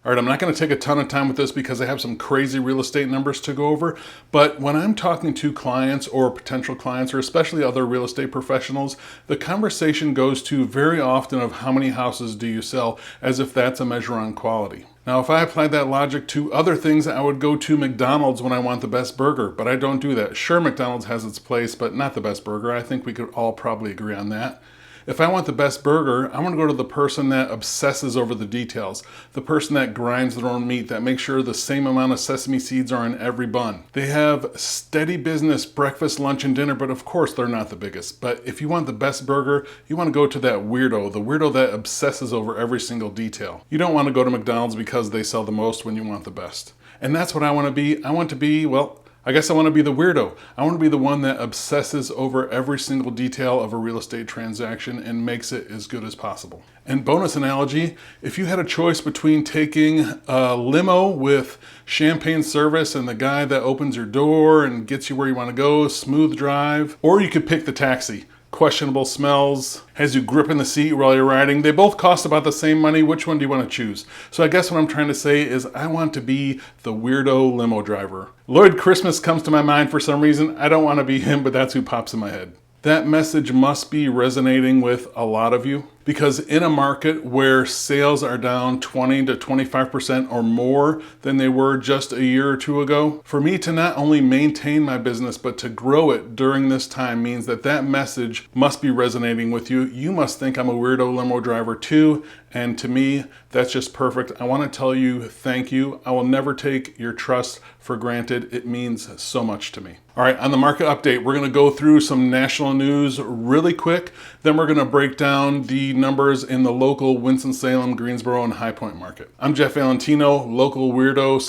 All right, I'm not going to take a ton of time with this because I have some crazy real estate numbers to go over, but when I'm talking to clients or potential clients, or especially other real estate professionals, the conversation goes to very often of how many houses do you sell, as if that's a measure on quality. Now, if I applied that logic to other things, I would go to McDonald's when I want the best burger, but I don't do that. Sure, McDonald's has its place, but not the best burger. I think we could all probably agree on that. If I want the best burger, I want to go to the person that obsesses over the details, the person that grinds their own meat, that makes sure the same amount of sesame seeds are in every bun. They have steady business, breakfast, lunch, and dinner, but of course they're not the biggest. But if you want the best burger, you want to go to that weirdo, the weirdo that obsesses over every single detail. You don't want to go to McDonald's because they sell the most when you want the best. And that's what I want to be. I want to be, well, I guess I want to be the weirdo. I want to be the one that obsesses over every single detail of a real estate transaction and makes it as good as possible. And bonus analogy, if you had a choice between taking a limo with champagne service and the guy that opens your door and gets you where you want to go, smooth drive, or you could pick the taxi. Questionable smells, has you gripping the seat while you're riding. They both cost about the same money. Which one do you want to choose? So I guess what I'm trying to say is I want to be the weirdo limo driver. Lloyd Christmas comes to my mind for some reason. I don't want to be him, but that's who pops in my head. That message must be resonating with a lot of you, because in a market where sales are down 20 to 25% or more than they were just a year or two ago, for me to not only maintain my business but to grow it during this time means that that message must be resonating with you. You must think I'm a weirdo limo driver too, and to me, that's just perfect. I want to tell you thank you. I will never take your trust for granted. It means so much to me. All right, on the market update, we're going to go through some national news really quick. Then we're going to break down the numbers in the local Winston-Salem, Greensboro, and High Point market. I'm Jeff Valentino, local weirdo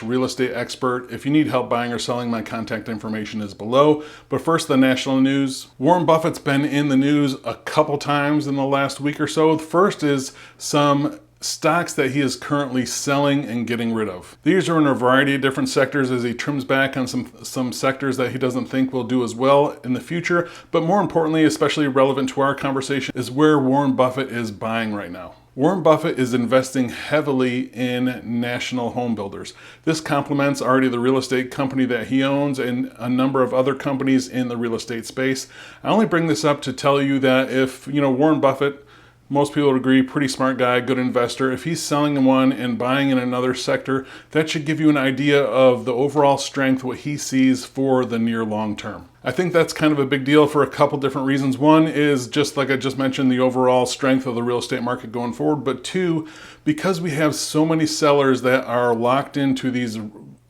/ real estate expert. If you need help buying or selling, my contact information is below. But first, the national news. Warren Buffett's been in the news a couple times in the last week or so. The first is some stocks that he is currently selling and getting rid of. These are in a variety of different sectors as he trims back on some sectors that he doesn't think will do as well in the future. But more importantly, especially relevant to our conversation, is where Warren Buffett is buying right now. Warren Buffett is investing heavily in national home builders. This complements already the real estate company that he owns and a number of other companies in the real estate space. I only bring this up to tell you that if, Warren Buffett, most people would agree, pretty smart guy, good investor. If he's selling one and buying in another sector, that should give you an idea of the overall strength, what he sees for the near long term. I think that's kind of a big deal for a couple different reasons. One is just like I just mentioned, the overall strength of the real estate market going forward. But two, because we have so many sellers that are locked into these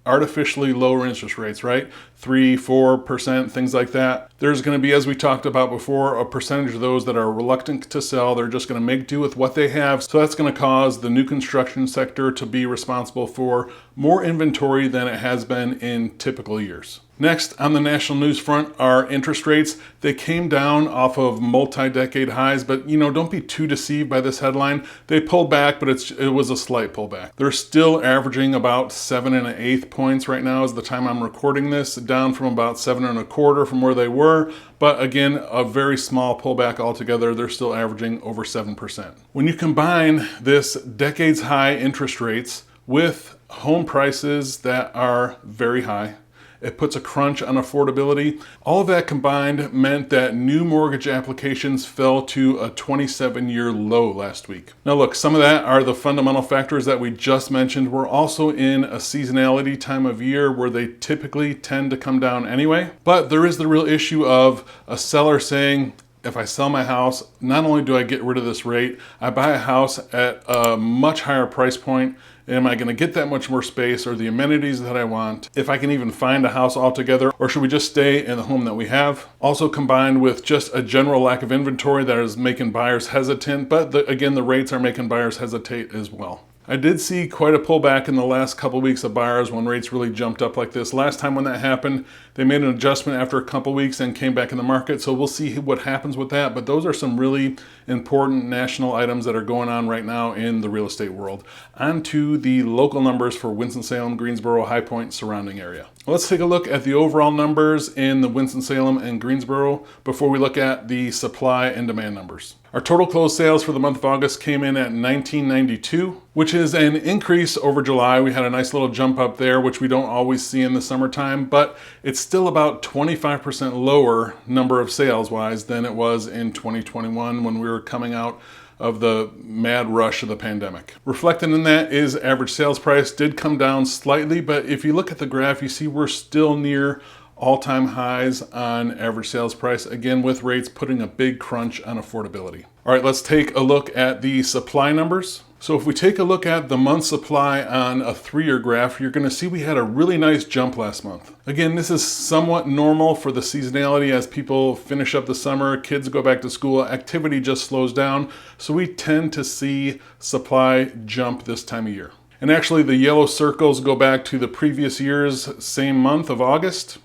artificially lower interest rates, right? 3-4%, things like that. There's going to be, as we talked about before, a percentage of those that are reluctant to sell. They're just going to make do with what they have. So that's going to cause the new construction sector to be responsible for more inventory than it has been in typical years. Next, on the national news front, are interest rates. They came down off of multi-decade highs, but don't be too deceived by this headline. They pulled back, but it was a slight pullback. They're still averaging about 7 1/8 points right now is the time I'm recording this, down from about 7 1/4 from where they were. But again, a very small pullback altogether. They're still averaging over 7%. When you combine this decades high interest rates with home prices that are very high, it puts a crunch on affordability. All of that combined meant that new mortgage applications fell to a 27-year low last week. Now look, some of that are the fundamental factors that we just mentioned. We're also in a seasonality time of year where they typically tend to come down anyway. But there is the real issue of a seller saying, if I sell my house, not only do I get rid of this rate, I buy a house at a much higher price point. Am I going to get that much more space or the amenities that I want? If I can even find a house altogether, or should we just stay in the home that we have? Also combined with just a general lack of inventory that is making buyers hesitant, but again, the rates are making buyers hesitate as well. I did see quite a pullback in the last couple of weeks of buyers when rates really jumped up like this. Last time when that happened, they made an adjustment after a couple of weeks and came back in the market. So we'll see what happens with that. But those are some really important national items that are going on right now in the real estate world. On to the local numbers for Winston-Salem, Greensboro, High Point, surrounding area. Let's take a look at the overall numbers in the Winston-Salem and Greensboro before we look at the supply and demand numbers. Our total closed sales for the month of August came in at $19.92, which is an increase over July. We had a nice little jump up there, which we don't always see in the summertime, but it's still about 25% lower number of sales wise than it was in 2021 when we were coming out of the mad rush of the pandemic. Reflected in that is average sales price did come down slightly, but if you look at the graph, you see we're still near all-time highs on average sales price, again with rates putting a big crunch on affordability. All right, let's take a look at the supply numbers. So if we take a look at the month supply on a 3-year graph, you're going to see we had a really nice jump last month. Again, this is somewhat normal for the seasonality as people finish up the summer, kids go back to school, activity just slows down, so we tend to see supply jump this time of year. And actually the yellow circles go back to the previous year's same month of August.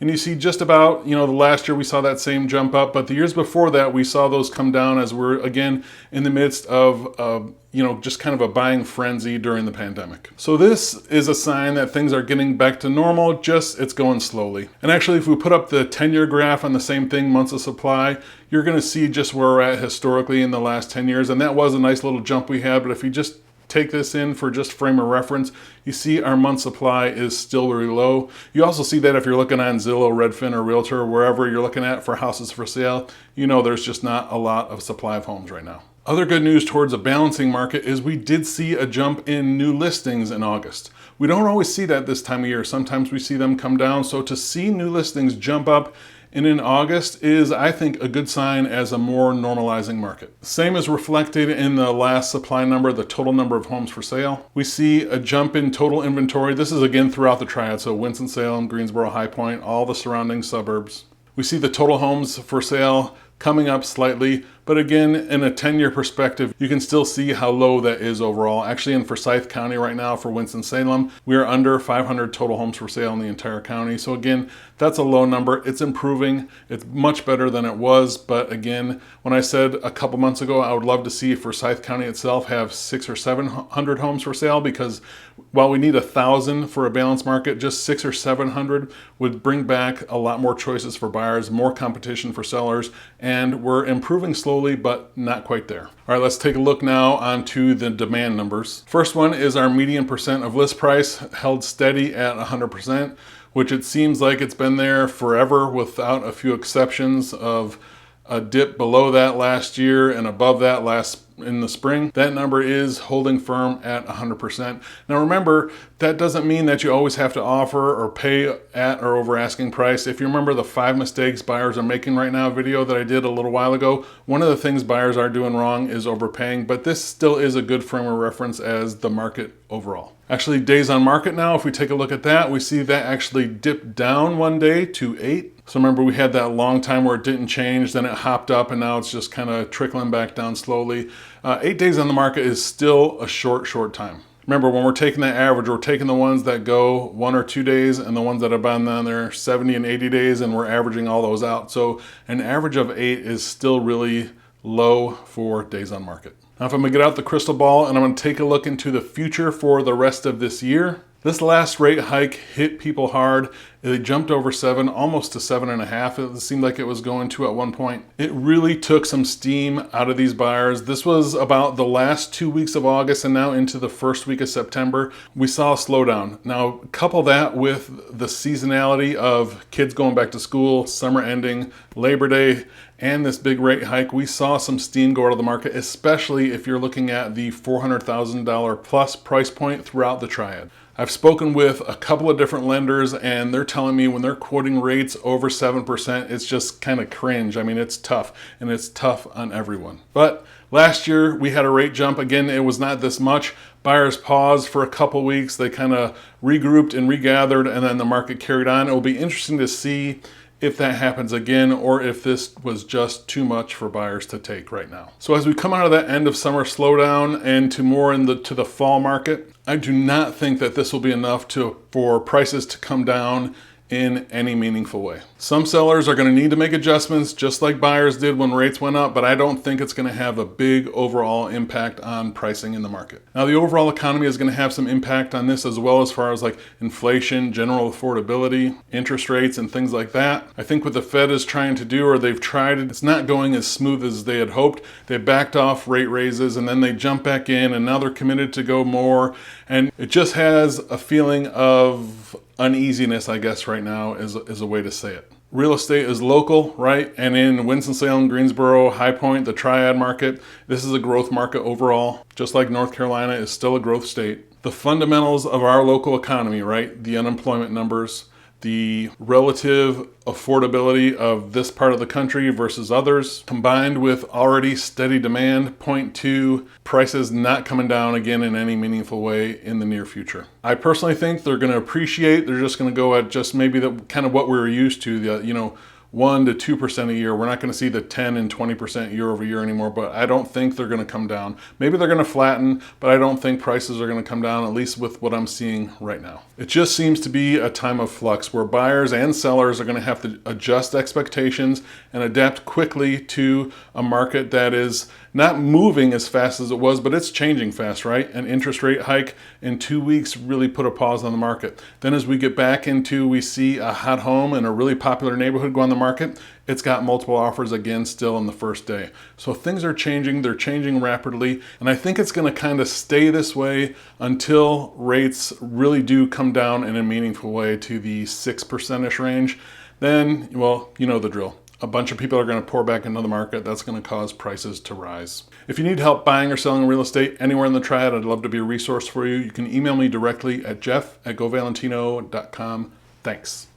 And you see just about, the last year we saw that same jump up, but the years before that we saw those come down as we're again in the midst of, just kind of a buying frenzy during the pandemic. So this is a sign that things are getting back to normal, just it's going slowly. And actually if we put up the 10-year graph on the same thing, months of supply, you're going to see just where we're at historically in the last 10 years. And that was a nice little jump we had, but if you just take this in for just frame of reference, you see our month supply is still very low. You also see that if you're looking on Zillow, Redfin, or Realtor, wherever you're looking at for houses for sale, there's just not a lot of supply of homes right now. Other good news towards a balancing market is we did see a jump in new listings in August. We don't always see that this time of year. Sometimes we see them come down. So to see new listings jump up and in August is, I think, a good sign as a more normalizing market. Same is reflected in the last supply number, the total number of homes for sale. We see a jump in total inventory. This is again throughout the triad, so Winston Salem, Greensboro, High Point, all the surrounding suburbs. We see the total homes for sale coming up slightly, but again, in a 10-year perspective, you can still see how low that is overall. Actually, in Forsyth County right now for Winston-Salem, we are under 500 total homes for sale in the entire county. So again, that's a low number. It's improving. It's much better than it was. But again, when I said a couple months ago, I would love to see Forsyth County itself have 600 or 700 homes for sale, because while we need 1,000 for a balanced market, just 600 or 700 would bring back a lot more choices for buyers, more competition for sellers, and we're improving slowly, but not quite there. All right, let's take a look now onto the demand numbers. First one is our median percent of list price held steady at 100%, which it seems like it's been there forever without a few exceptions of a dip below that last year and above that in the spring. That number is holding firm at 100%. Now remember, that doesn't mean that you always have to offer or pay at or over asking price. If you remember the 5 mistakes buyers are making right now video that I did a little while ago, one of the things buyers are doing wrong is overpaying, but this still is a good frame of reference as the market overall. Actually, days on market now, if we take a look at that, we see that actually dipped down one day to 8. So remember, we had that long time where it didn't change, then it hopped up, and now it's just kind of trickling back down slowly. 8 days on the market is still a short time. Remember, when we're taking that average, we're taking the ones that go 1 or 2 days and the ones that have been on there 70 and 80 days, and we're averaging all those out. So an average of 8 is still really low for days on market. Now, if I'm gonna get out the crystal ball and I'm gonna take a look into the future for the rest of this year, this last rate hike hit people hard. They jumped over 7, almost to 7.5. It seemed like it was going to at one point. It really took some steam out of these buyers. This was about the last 2 weeks of August and now into the first week of September. We saw a slowdown. Now, couple that with the seasonality of kids going back to school, summer ending, Labor Day, and this big rate hike, we saw some steam go out of the market, especially if you're looking at the $400,000 plus price point throughout the triad. I've spoken with a couple of different lenders, and they're telling me when they're quoting rates over 7%, it's just kind of cringe. I mean, it's tough, and it's tough on everyone. But last year, we had a rate jump. Again, it was not this much. Buyers paused for a couple weeks. They kind of regrouped and regathered, and then the market carried on. It will be interesting to see if that happens again, or if this was just too much for buyers to take right now. So as we come out of that end of summer slowdown and to more to the fall market, I do not think that this will be enough for prices to come down in any meaningful way. Some sellers are going to need to make adjustments just like buyers did when rates went up, but I don't think it's going to have a big overall impact on pricing in the market. Now, the overall economy is going to have some impact on this as well, as far as like inflation, general affordability, interest rates, and things like that. I think what the Fed is trying to do, or they've tried it, it's not going as smooth as they had hoped. They backed off rate raises and then they jump back in, and now they're committed to go more. And it just has a feeling of uneasiness, I guess, right now is a way to say it. Real estate is local, right? And in Winston-Salem, Greensboro, High Point, the Triad market, this is a growth market overall. Just like North Carolina is still a growth state. The fundamentals of our local economy, right? The unemployment numbers, the relative affordability of this part of the country versus others, combined with already steady demand, point to prices not coming down again in any meaningful way in the near future. I personally think they're going to appreciate. They're just going to go at just maybe the kind of what we were used to, the 1 to 2% a year. We're not going to see the 10 and 20% year over year anymore, but I don't think they're going to come down. Maybe they're going to flatten, but I don't think prices are going to come down, at least with what I'm seeing right now. It just seems to be a time of flux where buyers and sellers are going to have to adjust expectations and adapt quickly to a market that is not moving as fast as it was, but it's changing fast, right? An interest rate hike in 2 weeks really put a pause on the market. Then as we get back into, we see a hot home in a really popular neighborhood go on the market, it's got multiple offers again still on the first day. So things are changing, they're changing rapidly, and I think it's gonna kind of stay this way until rates really do come down in a meaningful way to the 6% range. Then, well, you know the drill. A bunch of people are going to pour back into the market. That's going to cause prices to rise. If you need help buying or selling real estate anywhere in the Triad, I'd love to be a resource for you. You can email me directly at jeff@govalentino.com. Thanks.